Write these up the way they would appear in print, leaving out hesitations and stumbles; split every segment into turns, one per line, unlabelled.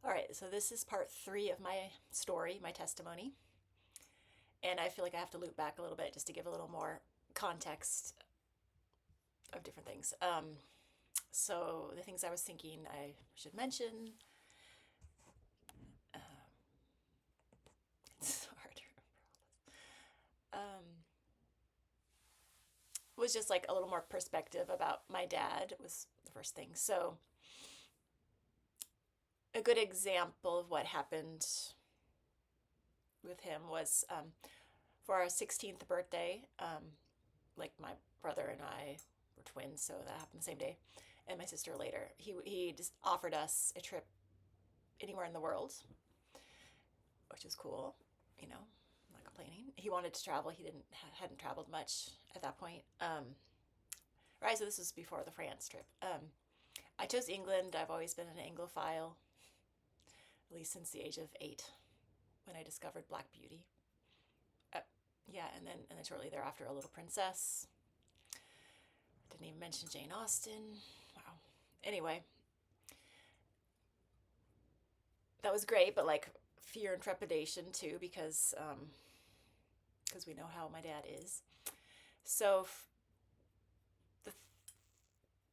All right, so this is part 3 of my story, my testimony. And I feel like I have to loop back a little bit just to give a little more context of different things. So, the things I was thinking I should mention. Um, it's hard to remember all this. Was just like a little more perspective about my dad was the first thing. So, a good example of what happened with him was for our 16th birthday, like my brother and I were twins, so that happened the same day, and my sister later. He just offered us a trip anywhere in the world, which is cool. I'm not complaining. He wanted to travel. He hadn't traveled much at that point. Right, so this was before the France trip. I chose England. I've always been an Anglophile, at least since the age of 8, when I discovered Black Beauty. Yeah, and then shortly thereafter, A Little Princess. Didn't even mention Jane Austen. Wow. Anyway, that was great, but like fear and trepidation too, because we know how my dad is. So the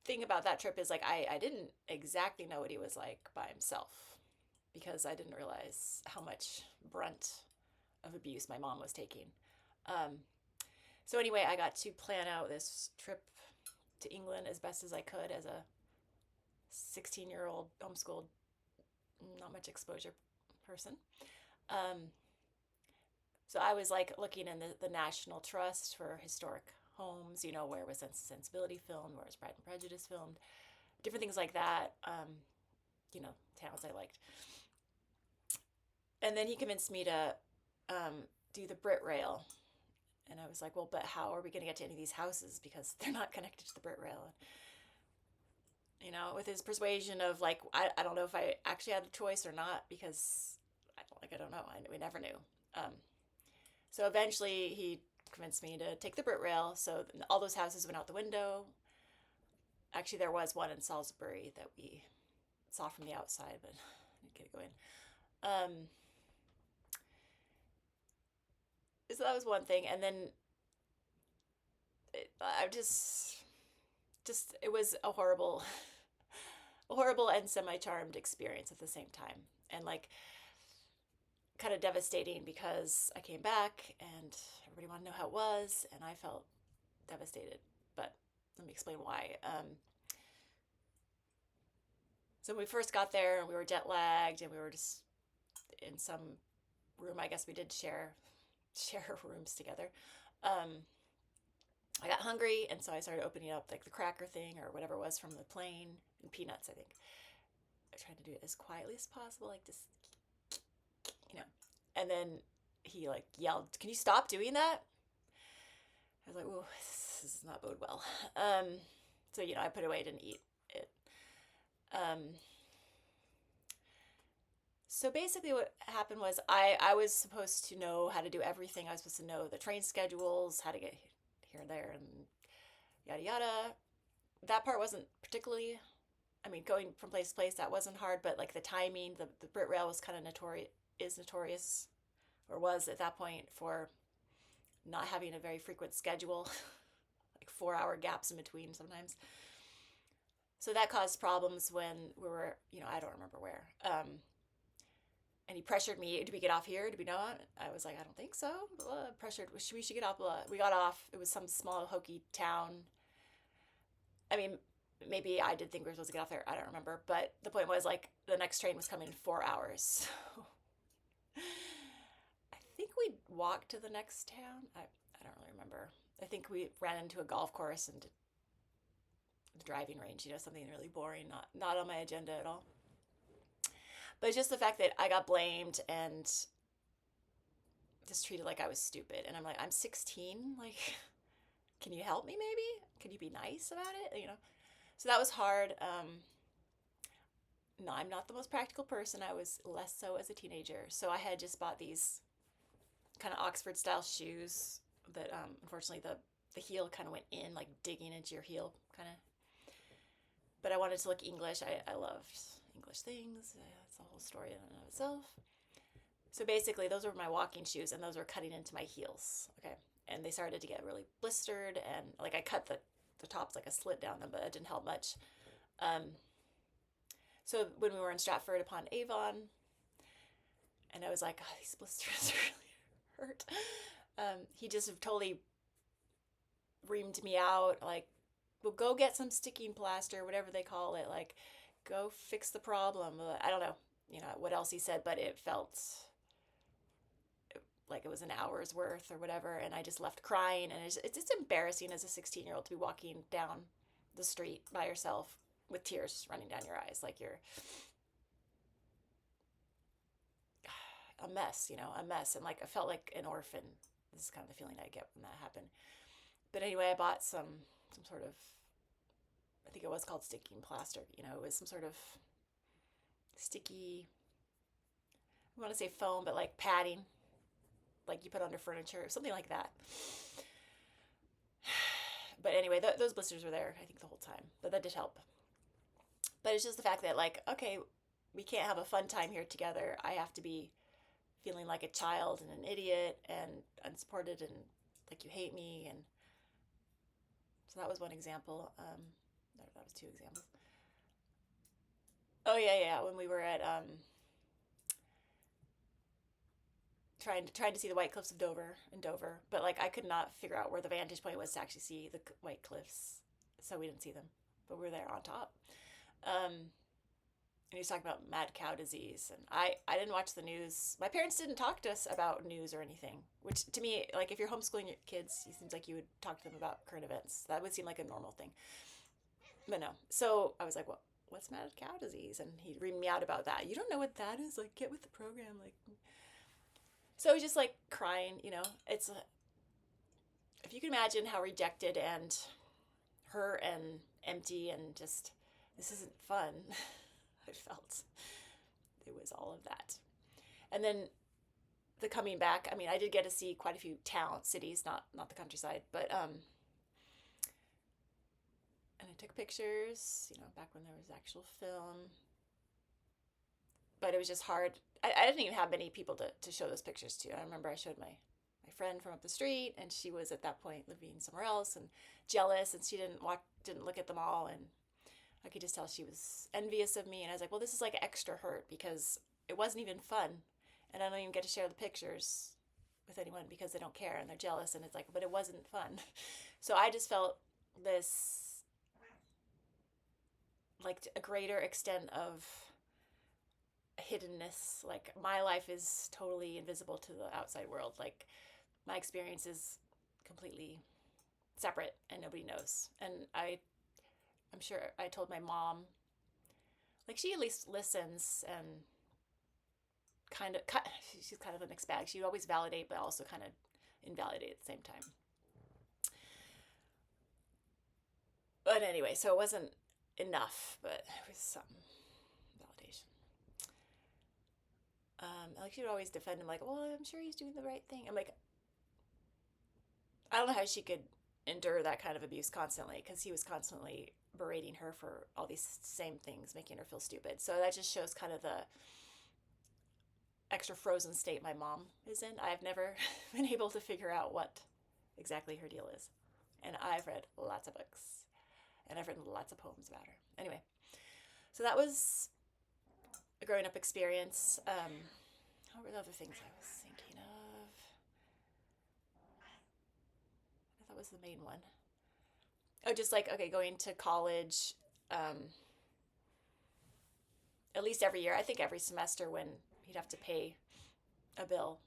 thing about that trip is like I didn't exactly know what he was like by himself, because I didn't realize how much brunt of abuse my mom was taking. So anyway, I got to plan out this trip to England as best as I could as a 16-year-old homeschooled, not much exposure person. Um, so I was like looking in the National Trust for historic homes, where was Sense and Sensibility filmed, where was Pride and Prejudice filmed, different things like that, towns I liked. And then he convinced me to do the Brit Rail. And I was like, well, but how are we going to get to any of these houses? Because they're not connected to the Brit Rail. With his persuasion of like, I don't know if I actually had a choice or not, because I don't know. We never knew. So eventually he convinced me to take the Brit Rail. So all those houses went out the window. Actually, there was one in Salisbury that we saw from the outside, but I didn't get to go in. So that was one thing. And then I just it was a horrible and semi-charmed experience at the same time, and like kind of devastating, because I came back and everybody wanted to know how it was, and I felt devastated. But let me explain why. So when we first got there, we were jet lagged, and we were just in some room. I guess we did share rooms together. I got hungry, and so I started opening up like the cracker thing or whatever it was from the plane, and peanuts, I think. I tried to do it as quietly as possible, like just, And then he like yelled, "Can you stop doing that?" I was like, "Whoa, this does not bode well." So I put it away, didn't eat it. So basically what happened was I was supposed to know how to do everything. I was supposed to know the train schedules, how to get here and there, and yada yada. That part wasn't particularly, going from place to place, that wasn't hard, but like the timing, the Brit Rail was kind of notorious, or was at that point, for not having a very frequent schedule, like 4-hour gaps in between sometimes. So that caused problems when we were, I don't remember where. And he pressured me, "Do we get off here? Do we not?" I was like, "I don't think so." Pressured, we should get off. We got off. It was some small hokey town. Maybe I did think we were supposed to get off there. I don't remember. But the point was, like, the next train was coming in 4 hours. So I think we walked to the next town. I don't really remember. I think we ran into a golf course and the driving range, something really boring, not on my agenda at all. But it's just the fact that I got blamed and just treated like I was stupid. And I'm like, I'm 16. Like, can you help me maybe? Can you be nice about it? So that was hard. No, I'm not the most practical person. I was less so as a teenager. So I had just bought these kind of Oxford style shoes that unfortunately the heel kind of went in, like digging into your heel kind of. But I wanted to look English. I loved English things. It's a whole story in and of itself. So basically, those were my walking shoes, and those were cutting into my heels. Okay, and they started to get really blistered, and like I cut the tops, like a slit down them, but it didn't help much. Um, so when we were in Stratford upon Avon, and I was like, oh, these blisters really hurt. He just totally reamed me out, like, well, go get some sticking plaster, whatever they call it, like, go fix the problem. I don't know, what else he said, but it felt like it was an hour's worth or whatever, and I just left crying, and it's embarrassing as a 16-year-old to be walking down the street by yourself with tears running down your eyes, like you're a mess, a mess, and like I felt like an orphan. This is kind of the feeling I get when that happened. But anyway, I bought some sort of, I think it was called sticking plaster. It was some sort of sticky, I want to say foam, but like padding, like you put under furniture, something like that. But anyway, those blisters were there, I think, the whole time. But that did help. But it's just the fact that, like, okay, we can't have a fun time here together. I have to be feeling like a child and an idiot and unsupported and like you hate me. And so that was one example. That was two examples. Oh yeah. When we were at trying to see the White Cliffs of Dover, but like I could not figure out where the vantage point was to actually see the White Cliffs, so we didn't see them, but we were there on top. And he was talking about mad cow disease, and I didn't watch the news. My parents didn't talk to us about news or anything, which to me, like if you're homeschooling your kids, it seems like you would talk to them about current events. That would seem like a normal thing, but no. So I was like, what's mad cow disease? And he'd read me out about that. You don't know what that is? Like, get with the program. Like, so I was just like crying, it's, if you can imagine how rejected and hurt and empty and just, this isn't fun, I felt. It was all of that. And then the coming back, I mean, I did get to see quite a few cities, not the countryside, but, and I took pictures, back when there was actual film. But it was just hard. I didn't even have many people to show those pictures to. I remember I showed my friend from up the street, and she was at that point living somewhere else and jealous, and she didn't look at them all, and I could just tell she was envious of me. And I was like, well, this is like extra hurt because it wasn't even fun, and I don't even get to share the pictures with anyone because they don't care and they're jealous, and it's like, but it wasn't fun. So I just felt this, like, a greater extent of hiddenness. Like, my life is totally invisible to the outside world. Like, my experience is completely separate and nobody knows. And I'm sure I told my mom, like, she at least listens and she's kind of a mixed bag. She'd always validate but also kind of invalidate at the same time. But anyway, so it wasn't enough, but it was some validation. Like, she would always defend him, like, well, I'm sure he's doing the right thing. I'm like, I don't know how she could endure that kind of abuse constantly, because he was constantly berating her for all these same things, making her feel stupid. So that just shows kind of the extra frozen state my mom is in. I've never been able to figure out what exactly her deal is. And I've read lots of books, and I've written lots of poems about her. Anyway, so that was a growing up experience. What were the other things I was thinking of? I thought was the main one. Oh, just like, okay, going to college, at least every year. I think every semester when he'd have to pay a bill,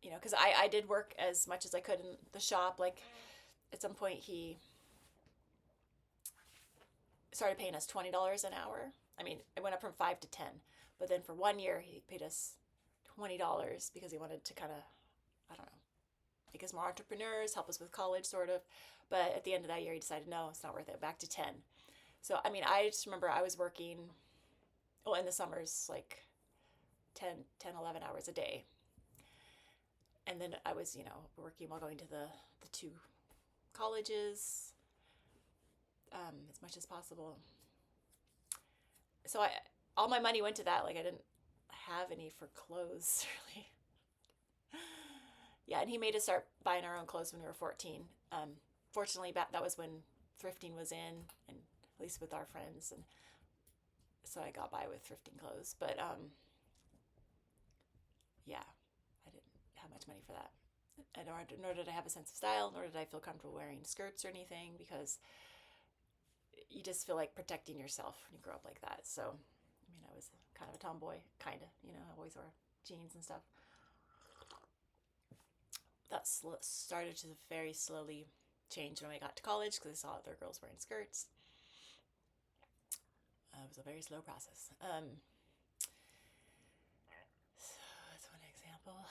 because I did work as much as I could in the shop. Like, at some point he started paying us $20 an hour. I mean, it went up from 5 to 10, but then for 1 year he paid us $20 because he wanted to kind of, I don't know, make us more entrepreneurs, help us with college, sort of. But at the end of that year, he decided, no, it's not worth it, back to 10. So, I mean, I just remember I was working, in the summers, like 10, 11 hours a day. And then I was, working while going to the two colleges as much as possible. So all my money went to that. Like I didn't have any for clothes really. Yeah, and he made us start buying our own clothes when we were 14. Fortunately, that was when thrifting was in, and at least with our friends, and so I got by with thrifting clothes. But yeah, I didn't have much money for that. And nor did I have a sense of style, nor did I feel comfortable wearing skirts or anything, because you just feel like protecting yourself when you grow up like that. So, I mean, I was kind of a tomboy, kind of, I always wore jeans and stuff. That started to very slowly change when I got to college because I saw other girls wearing skirts. It was a very slow process. So that's one example.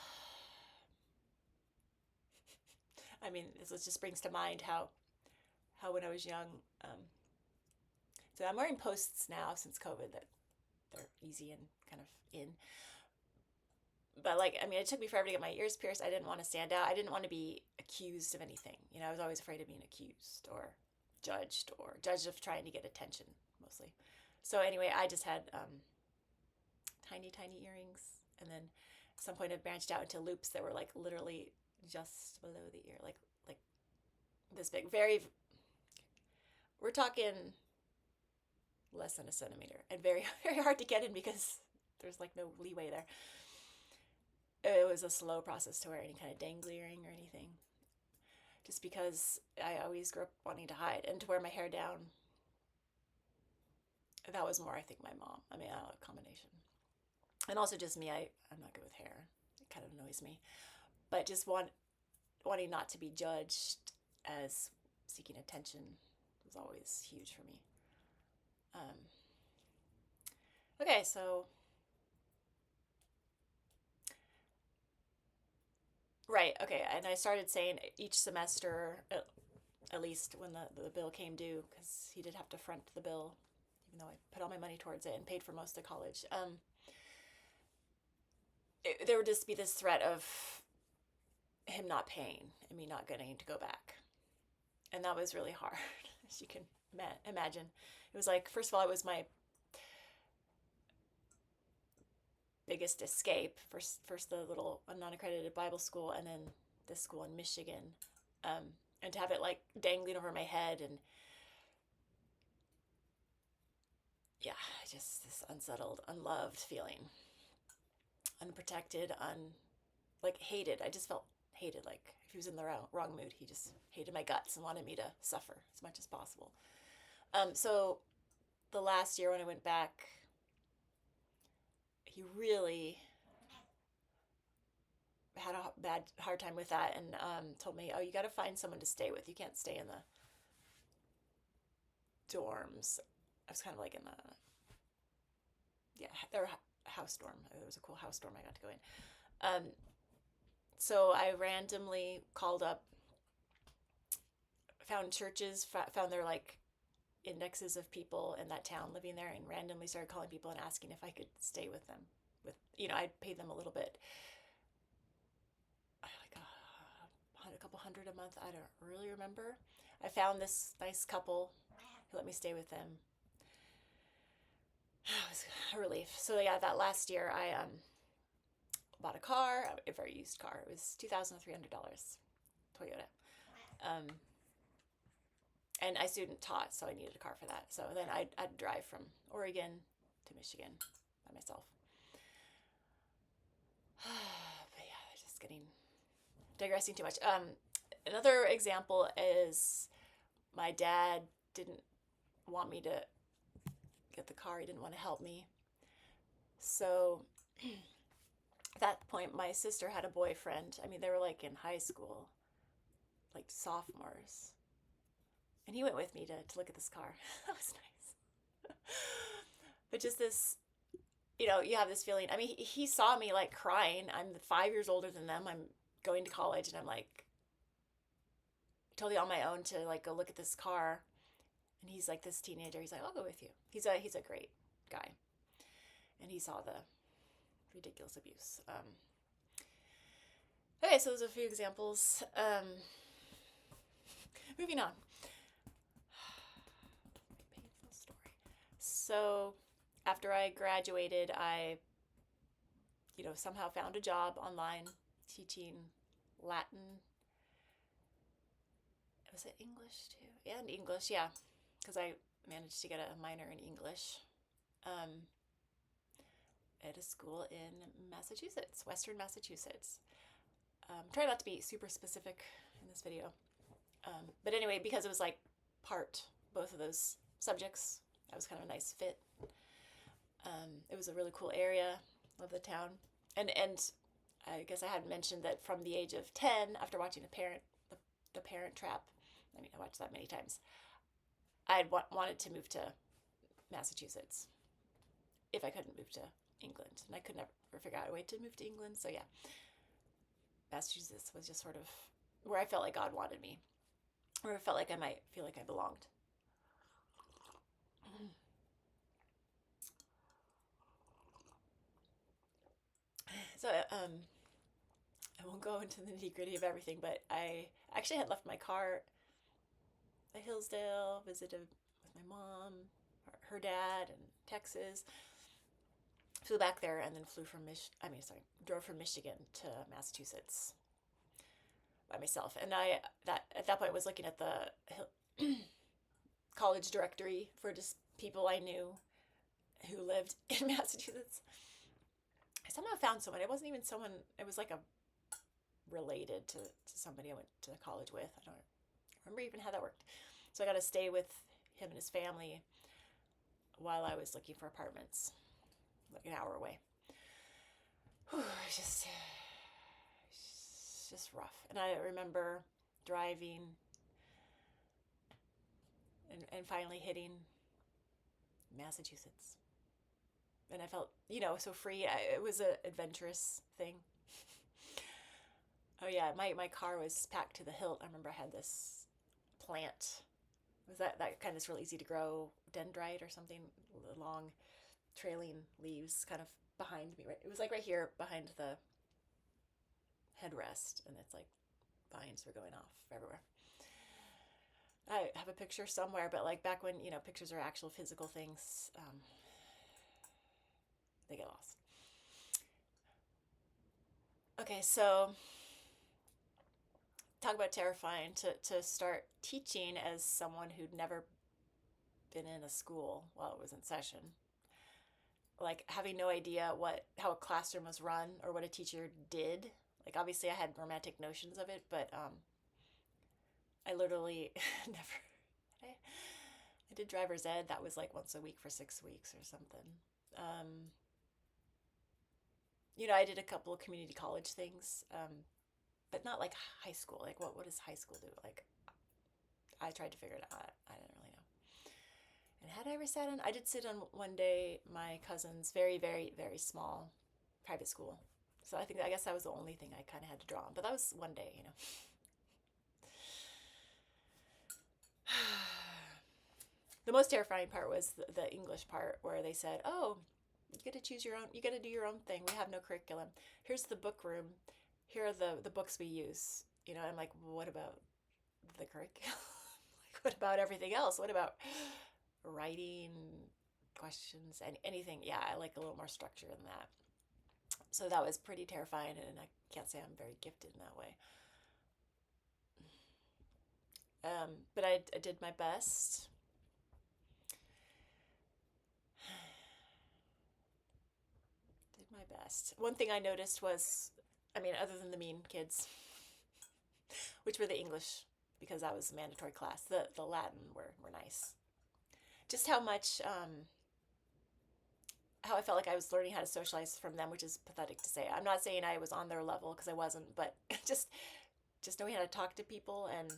I mean, this just brings to mind how when I was young, so I'm wearing posts now since COVID that they're easy and kind of in. But like, I mean, it took me forever to get my ears pierced. I didn't want to stand out. I didn't want to be accused of anything. I was always afraid of being accused or judged of trying to get attention mostly. So anyway, I just had tiny, tiny earrings, and then at some point it branched out into loops that were like literally just below the ear, like this big. We're talking less than a centimeter, and very, very hard to get in because there's like no leeway there. It was a slow process to wear any kind of dangly earring or anything, just because I always grew up wanting to hide and to wear my hair down. That was more, I think, my mom. I mean, a combination. And also just me. I'm not good with hair. It kind of annoys me. But just wanting not to be judged as seeking attention was always huge for me. Okay, so right, okay, and I started saying each semester, at least when the bill came due, because he did have to front the bill, even though I put all my money towards it and paid for most of college. There would just be this threat of him not paying and me not getting to go back, and that was really hard, as you can imagine. It was like, first of all, it was my biggest escape. First the little non-accredited Bible school, and then this school in Michigan, and to have it like dangling over my head, and yeah, just this unsettled, unloved feeling, unprotected, like hated. I just felt hated. Like if he was in the wrong mood, he just hated my guts and wanted me to suffer as much as possible. So the last year when I went back, he really had a hard time with that, and told me, "Oh, you got to find someone to stay with. You can't stay in the dorms." I was kind of like in the their house dorm. It was a cool house dorm I got to go in. So I randomly called up, found churches, found their like indexes of people in that town living there, and randomly started calling people and asking if I could stay with them. I'd pay them a little bit, like a couple hundred a month. I don't really remember. I found this nice couple who let me stay with them. It was a relief. So yeah, that last year I bought a car, a very used car. It was $2,300, Toyota. And I student taught, so I needed a car for that. So then I'd drive from Oregon to Michigan by myself. But yeah, just digressing too much. Another example is my dad didn't want me to get the car. He didn't want to help me. So at that point, my sister had a boyfriend. I mean, they were like in high school, like sophomores. And he went with me to look at this car. That was nice. But just this, you have this feeling. I mean, he saw me like crying. I'm 5 years older than them. I'm going to college, and I'm like totally on my own to like go look at this car. And he's like this teenager. He's like, "I'll go with you." He's a great guy, and he saw the ridiculous abuse. Okay, so those are a few examples. Moving on. Painful story. So after I graduated, I, somehow found a job online teaching Latin. Was it English too? Yeah, and English, yeah, because I managed to get a minor in English at a school in Massachusetts, Western Massachusetts. Try not to be super specific in this video. But anyway, because it was like part, both of those subjects, that was kind of a nice fit. It was a really cool area. Love the town. And I guess I hadn't mentioned that from the age of 10, after watching the Parent Trap, I mean, I watched that many times, I had wanted to move to Massachusetts if I couldn't move to England. And I could never figure out a way to move to England. So yeah, Massachusetts was just sort of where I felt like God wanted me, where I felt like I might feel like I belonged. So I won't go into the nitty gritty of everything, but I actually had left my car at Hillsdale, visited with my mom, her dad, in Texas. Flew back there and then drove from Michigan to Massachusetts by myself. And at that point was looking at the college directory for just people I knew who lived in Massachusetts. I somehow found someone. It wasn't even someone. It was like a related to somebody I went to college with. I don't remember even how that worked. So I got to stay with him and his family while I was looking for apartments, like an hour away. Whew, it's just rough. And I remember driving and finally hitting Massachusetts. And I felt, so free. It was an adventurous thing. Oh yeah, my car was packed to the hilt. I remember I had this plant. Was that kind that's really easy to grow, dendrite or something, long trailing leaves kind of behind me. Right, it was like right here behind the headrest, and it's like vines were going off everywhere. I have a picture somewhere, but like back when pictures are actual physical things, they get lost. Okay, so talk about terrifying to start teaching as someone who'd never been in a school while it was in session. Like having no idea how a classroom was run or what a teacher did. Like obviously I had romantic notions of it, but I literally never. I did driver's ed. That was like once a week for 6 weeks or something. I did a couple of community college things, but not like high school. Like what does high school do? Like I tried to figure it out. I didn't really know. And had I ever sat in? I did sit on one day my cousin's very, very, very small private school. So I guess that was the only thing I kind of had to draw on. But that was one day. The most terrifying part was the English part where they said, "Oh, you get to choose your own. You get to do your own thing. We have no curriculum. Here's the book room. Here are the books we use." I'm like, well, what about the curriculum? Like, what about everything else? What about writing questions and anything? Yeah, I like a little more structure than that. So that was pretty terrifying, and I can't say I'm very gifted in that way. But I did my best. Did my best. One thing I noticed was, other than the mean kids, which were the English, because that was a mandatory class, the Latin were nice. Just how much, how I felt like I was learning how to socialize from them, which is pathetic to say. I'm not saying I was on their level because I wasn't, but just knowing how to talk to people and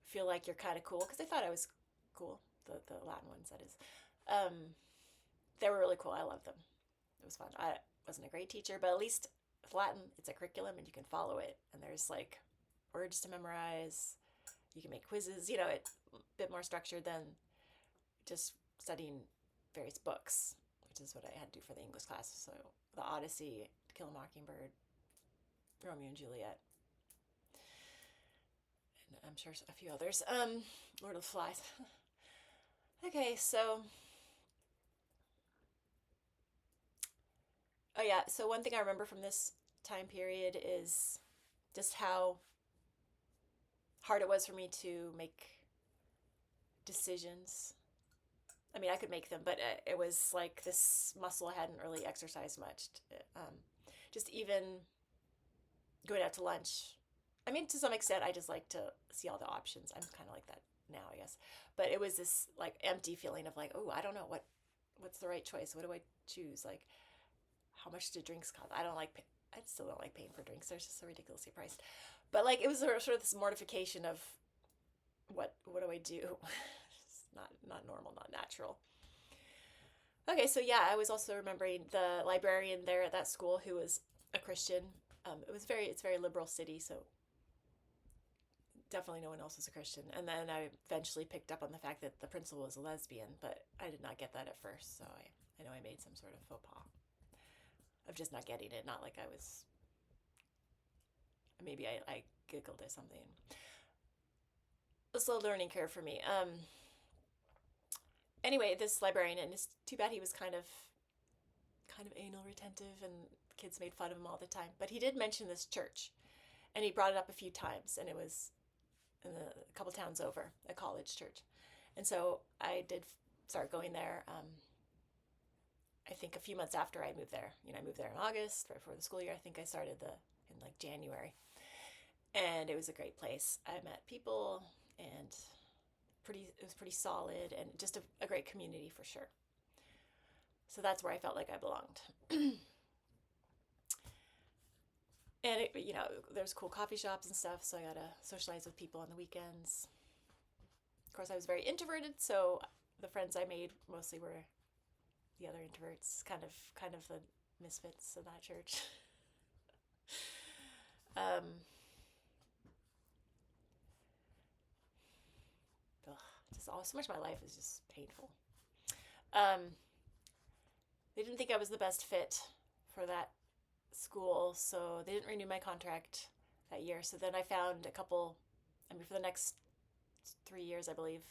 feel like you're kind of cool, because I thought I was cool, the Latin ones, that is. They were really cool. I loved them. It was fun. I wasn't a great teacher, but at least with Latin, it's a curriculum and you can follow it. And there's like words to memorize. You can make quizzes, a bit more structured than just studying various books, which is what I had to do for the English class. So the Odyssey, To Kill a Mockingbird, Romeo and Juliet, and I'm sure a few others. Lord of the Flies. Okay, so Oh yeah. So one thing I remember from this time period is just how hard it was for me to make decisions. I mean, I could make them, but it was like this muscle I hadn't really exercised much. Um, just even going out to lunch. I mean, to some extent, I just like to see all the options. I'm kind of like that now, I guess. But it was this like empty feeling of like, oh, I don't know what's the right choice. What do I choose? Like, how much do drinks cost? I don't like. I still don't like paying for drinks. They're just so ridiculously priced. But like, it was sort of this mortification of what do I do? It's not normal, not natural. Okay, so yeah, I was also remembering the librarian there at that school who was a Christian. It's a very liberal city, so definitely no one else was a Christian. And then I eventually picked up on the fact that the principal was a lesbian, but I did not get that at first, so I know I made some sort of faux pas of just not getting it. Not like I was, maybe I giggled at something. A slow learning curve for me. Anyway, this librarian, and it's too bad he was kind of anal retentive, and kids made fun of him all the time. But he did mention this church, and he brought it up a few times, and it was in a couple towns over, a college church. And so I did start going there. I think a few months after I moved there. I moved there in August, right before the school year. I think I started in like January, and it was a great place. I met people, and it was pretty solid, and just a great community for sure. So that's where I felt like I belonged. And there's cool coffee shops and stuff, so I got to socialize with people on the weekends. Of course, I was very introverted, so the friends I made mostly were the other introverts, kind of the misfits of that church. um, just so much of my life is just painful. They didn't think I was the best fit for that school, so they didn't renew my contract that year. So then I found a couple, for the next 3 years, I believe,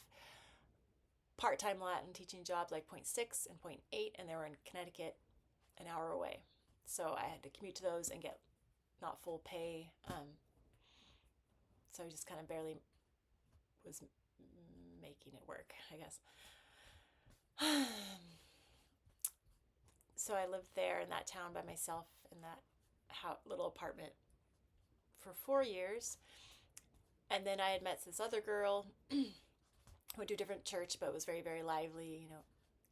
part-time Latin teaching jobs like point 0.6 and point 0.8, and they were in Connecticut, an hour away. So I had to commute to those and get not full pay. So I just kind of barely was making it work, I guess. So I lived there in that town by myself in that little apartment for 4 years. And then I had met this other girl who went to a different church, but was very, very lively,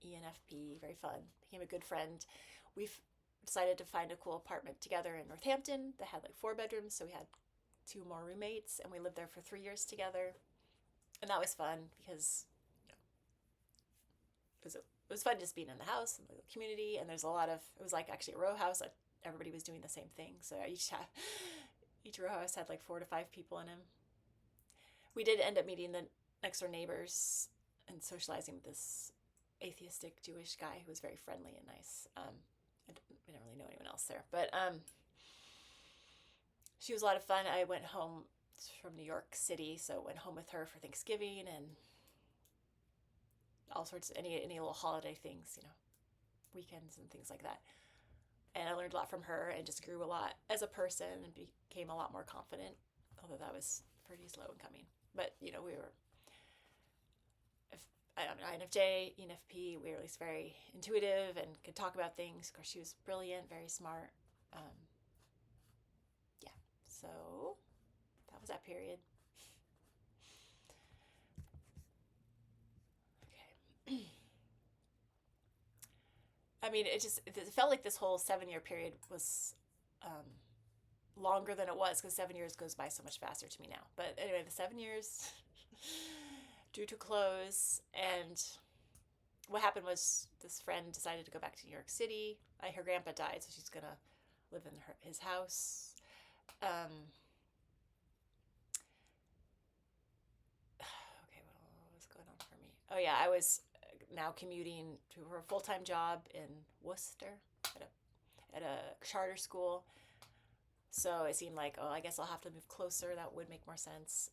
INFP, very fun, became a good friend. We've decided to find a cool apartment together in Northampton that had like 4 bedrooms. So we had 2 more roommates, and we lived there for 3 years together. And that was fun because it was fun just being in the house and the community. And it was like actually a row house. Everybody was doing the same thing. So each row house had like 4 to 5 people in them. We did end up meeting the next door neighbors and socializing with this atheistic Jewish guy who was very friendly and nice. I didn't really know anyone else there, but she was a lot of fun. I went home from New York City, so went home with her for Thanksgiving and all sorts of any little holiday things, weekends and things like that. And I learned a lot from her and just grew a lot as a person and became a lot more confident, although that was pretty slow in coming. But, we were INFJ, ENFP, we were at least very intuitive and could talk about things. Of course, she was brilliant, very smart. Yeah, so that was that period. Okay. It felt like this whole 7-year period was longer than it was because 7 years goes by so much faster to me now. But anyway, the 7 years drew to a close, and what happened was this friend decided to go back to New York City. Her grandpa died, so she's gonna live in his house. Okay, what was going on for me? Oh yeah, I was now commuting to her full-time job in Worcester at a charter school. So it seemed like, I guess I'll have to move closer. That would make more sense.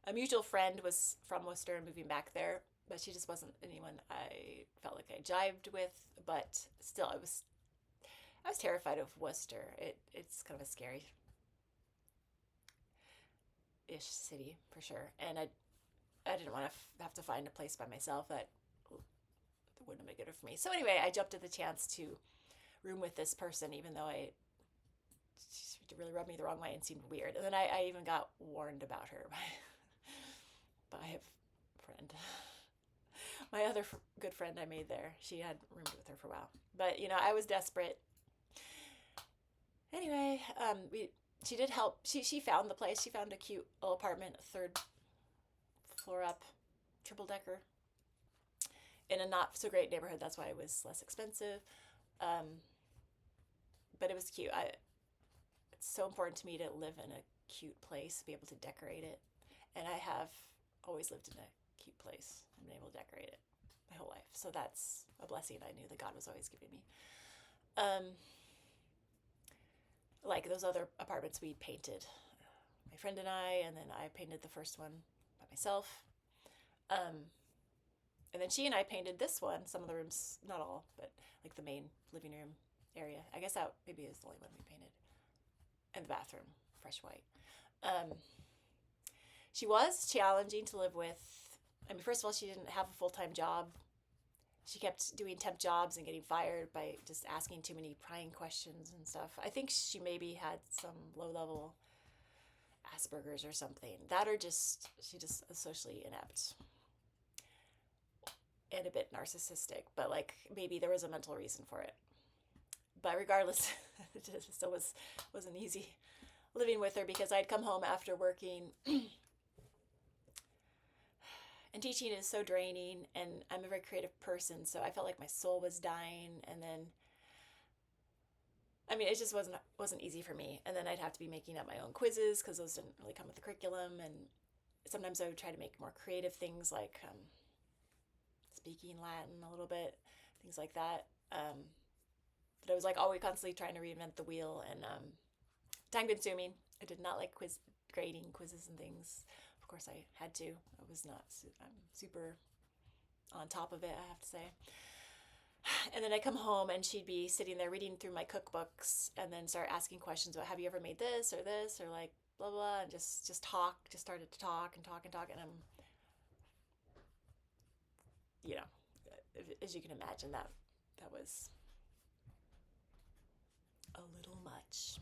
A mutual friend was from Worcester and moving back there, but she just wasn't anyone I felt like I jived with. But still, I was terrified of Worcester. It's kind of a scary-ish city for sure, and I didn't want to have to find a place by myself that wouldn't have been good for me. So anyway, I jumped at the chance to room with this person, even though she really rubbed me the wrong way and seemed weird. And then I even got warned about her by a friend. My other good friend I made there, she had roomed with her for a while. But, I was desperate. Anyway, she did help. She found the place. She found a cute little apartment, a third floor up, triple decker, in a not so great neighborhood. That's why it was less expensive. But it was cute. It's so important to me to live in a cute place, be able to decorate it. And I have always lived in a cute place and been able to decorate it my whole life. So that's a blessing I knew that God was always giving me. Like those other apartments we painted, my friend and I, and then I painted the first one by myself. And then she and I painted this one, some of the rooms, not all, but like the main living room area. I guess that maybe is the only one we painted. And the bathroom, fresh white. She was challenging to live with. I mean, first of all, she didn't have a full-time job. She kept doing temp jobs and getting fired by just asking too many prying questions and stuff. I think she maybe had some low-level Asperger's or something. That or she just is socially inept and a bit narcissistic. But like maybe there was a mental reason for it. But regardless, it still wasn't easy living with her because I'd come home after working. And teaching is so draining, and I'm a very creative person, so I felt like my soul was dying. And then, I mean, it just wasn't easy for me. And then I'd have to be making up my own quizzes because those didn't really come with the curriculum. And sometimes I would try to make more creative things like speaking Latin a little bit, things like that. But I was like always constantly trying to reinvent the wheel and time consuming. I did not like grading quizzes and things. Of course, I had to. I was not super on top of it, I have to say. And then I come home and she'd be sitting there reading through my cookbooks and then start asking questions about, have you ever made this or like blah, blah, and just started to talk and talk and talk. And I'm, as you can imagine, that was a little much.